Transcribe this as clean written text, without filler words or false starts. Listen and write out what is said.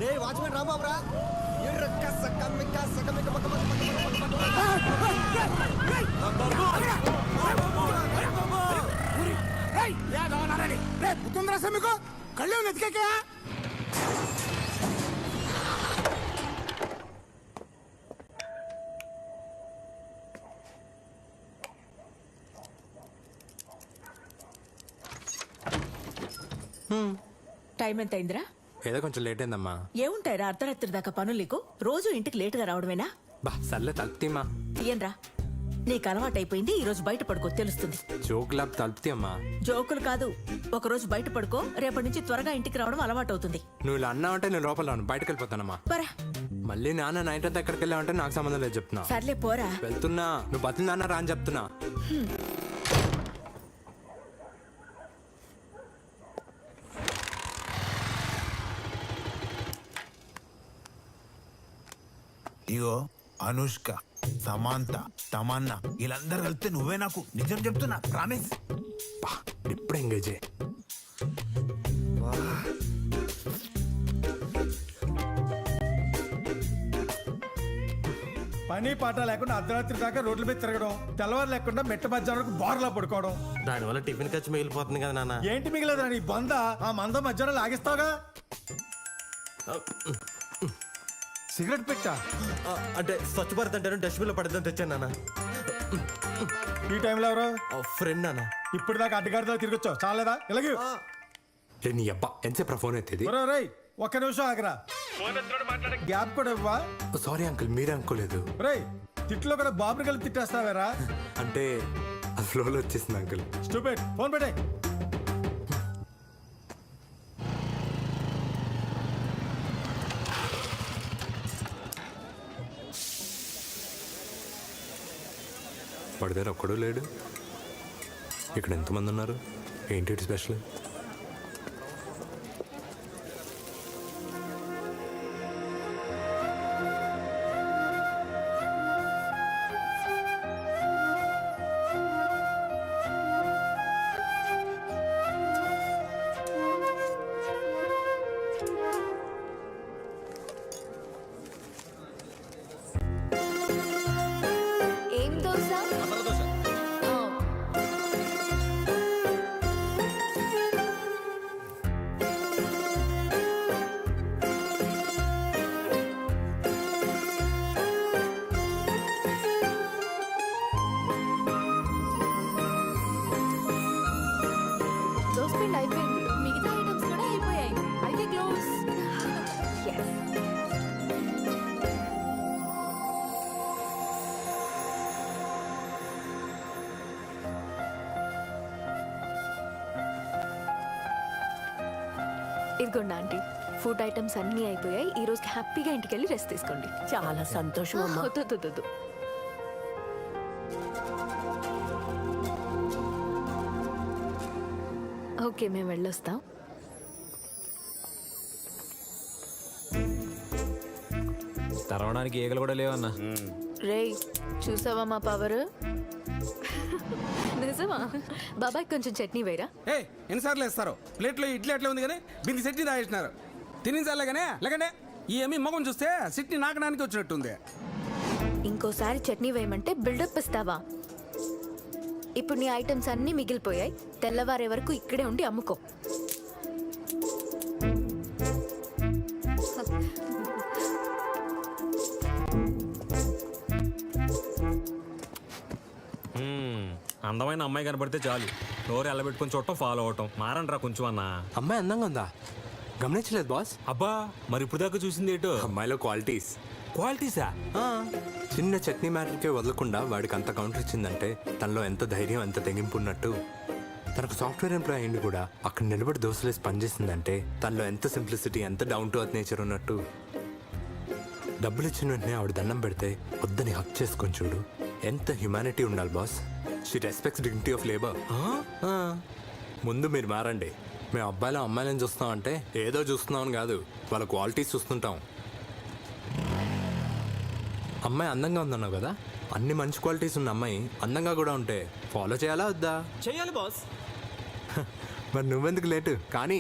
రే watchman రాంబాబురా మీకు కళ్ళు నెతికే time ఎంత అయిందిరా? ఏదో కొంచెం లేట్ అయిందమ్మా. ఏముంటాయిరా అర్ధరాత్రి దాకా పనులు నీకు? రోజు ఇంటికి లేటుగా రావడమేనా? బా సర్లే తలుపుతీమ్మా. తీయన్రా, నీకు అలవాటైపోయింది. ఈ రోజు బయట పడుకో, తెలుస్తుంది. జోకులాప్ తలుపుతీయమ్మా. జోకులు కాదు, ఒక రోజు బయట పడుకో, రేపటి నుంచి త్వరగా ఇంటికి రావడం అలవాటు అవుతుంది. నువ్వు ఇలా అన్నావంటే నేను లోపల రాను, బయటకు వెళ్ళిపోతానమ్మా. పరా. మళ్ళీ నాన్న నైట్ అంతా ఎక్కడికి వెళ్ళావంటే నాకు సంబంధం లేదు చెప్తున్నా. సర్లే పోరా. వెళ్తున్నా, నువ్వు బతులు నాన్న రా అని చెప్తున్నా. ఇగో అనుష్క, సమాంత, తమన్నా వీళ్ళందరూ కలిస్తే నువ్వే నాకు నిజం చెప్తున్నా, ప్రామిస్. ఇప్పుడు ఎంగేజ్ పని పాట లేకుండా అర్ధరాత్రి దాకా రోడ్ల మీద తిరగడం, తెల్లవారు లేకుండా మెట్ట మధ్యాహ్నం బోర్లా పడుకోవడం. దానివల్ల టిఫిన్ ఖర్చు మిగిలిపోతుంది కదా నాన్న. ఏంటి మిగిలేదు నీ బొంద? ఆ మంద మధ్యాహ్నం లాగేస్తావుగా. సిగరెట్ పెట్టా అంటే స్వచ్ఛ భారత్ అంటే డస్ట్బిన్ లో పడద్దని తెచ్చాను నాన్న. ఈ టైంలో ఎవరు? ఫ్రెండ్ నాన్న. ఇప్పుడు దాకా అడ్డగాడితో తిరగొచ్చావు, చాలేదా? ఇలాగే నీ అబ్బా ఎంతసేపు ఫోన్ ఎత్తేది? రై ఒక్క నిమిషం ఆగరా, గ్యాప్ కూడా ఇవ్వా. సారీ అంకుల్, మీరే అనుకోలేదు. రై తిట్లో కూడా బాబుని కలిపి తిట్టేస్తావేరా? అంటే ఆ ఫ్లోలో వచ్చేసింది అంకుల్. స్టూపిడ్, ఫోన్ పెట్టే. వాడి దగ్గర ఒక్కడూ లేడు. ఇక్కడ ఎంతమంది ఉన్నారు? ఏంటి స్పెషల్? ఏం దోశ? దోశ పిండి అయిపోయింది, మిగతా ఐటమ్స్ కూడా అయిపోయాయి. అయితే క్లోజ్. ఇదిగోండి ఆంటీ, ఫుడ్ ఐటమ్స్ అన్నీ అయిపోయాయి. ఈ రోజుకి హ్యాపీగా ఇంటికి వెళ్ళి రెస్ట్ తీసుకోండి. చాలా సంతోషం అమ్మా. వద్దు. ఓకే, మేము వెళ్ళొస్తాం. తెరవడానికి ఈగలు కూడా లేవన్నా. రేయ్, చూసావా మా పవర్? నిజమా? బాబాయ్ కొంచెం చట్నీ వేరా. ఎన్నిసార్లు వేస్తారు? ప్లేట్లో ఇడ్లీ అట్లా ఉంది కానీ బింది చట్నీ తాగేసినారు. తినేసారులే కానీ లేకంటే ఈ ఏమి మొగం చూస్తే చట్నీ నాకడానికి వచ్చినట్టుంది. ఇంకోసారి చట్నీ వేయమంటే బిల్డప్ ఇస్తావా? ఇప్పుడు నీ ఐటమ్స్ అన్నీ మిగిలిపోయాయి. తెల్లవారే వరకు ఇక్కడే ఉండి అమ్ముకో. అందమైన అమ్మాయి కనబడితే చాలు నోరు ఎల్లబెట్టుకుని చూడటం, ఫాలో అవటం. మారండి రా కొంచెం అన్నా. అమ్మాయి అందంగా ఉందా? గమనించలేదు బాస్. అబ్బా, మరి ఇప్పుడు దాకా చూసింది ఏంటో? అమ్మాయిలో క్వాలిటీస్. క్వాలిటీసా? చిన్న చట్నీ మ్యాటర్కే వదలకుండా వాడికి అంత కౌంటర్ ఇచ్చిందంటే తనలో ఎంత ధైర్యం, ఎంత తెగింపు ఉన్నట్టు. తనకు సాఫ్ట్వేర్ ఎంప్లాయ్ అయింది కూడా అక్కడ నిలబడి దోశలేసి పనిచేసిందంటే తనలో ఎంత సింప్లిసిటీ, ఎంత డౌన్ టు అర్త్ నేచర్ ఉన్నట్టు. డబ్బులు ఇచ్చిన వెంటనే ఆవిడ దండం పెడితే వద్దని హక్ చేసుకొని చూడు. ఎంత హ్యుమానిటీ ఉండాలి boss. She respects dignity of labour. ముందు మీరు మారండి. మేము అబ్బాయిలో అమ్మాయిలను చూస్తాం అంటే ఏదో చూస్తున్నామని కాదు, వాళ్ళ క్వాలిటీస్ చూస్తుంటాం. అమ్మాయి అందంగా ఉందన్నావు కదా, అన్ని మంచి క్వాలిటీస్ ఉన్న అమ్మాయి అందంగా కూడా ఉంటే ఫాలో చేయాలా వద్దా? చెయ్యాలి బాస్. మరి నువ్వెందుకు లేటు? కానీ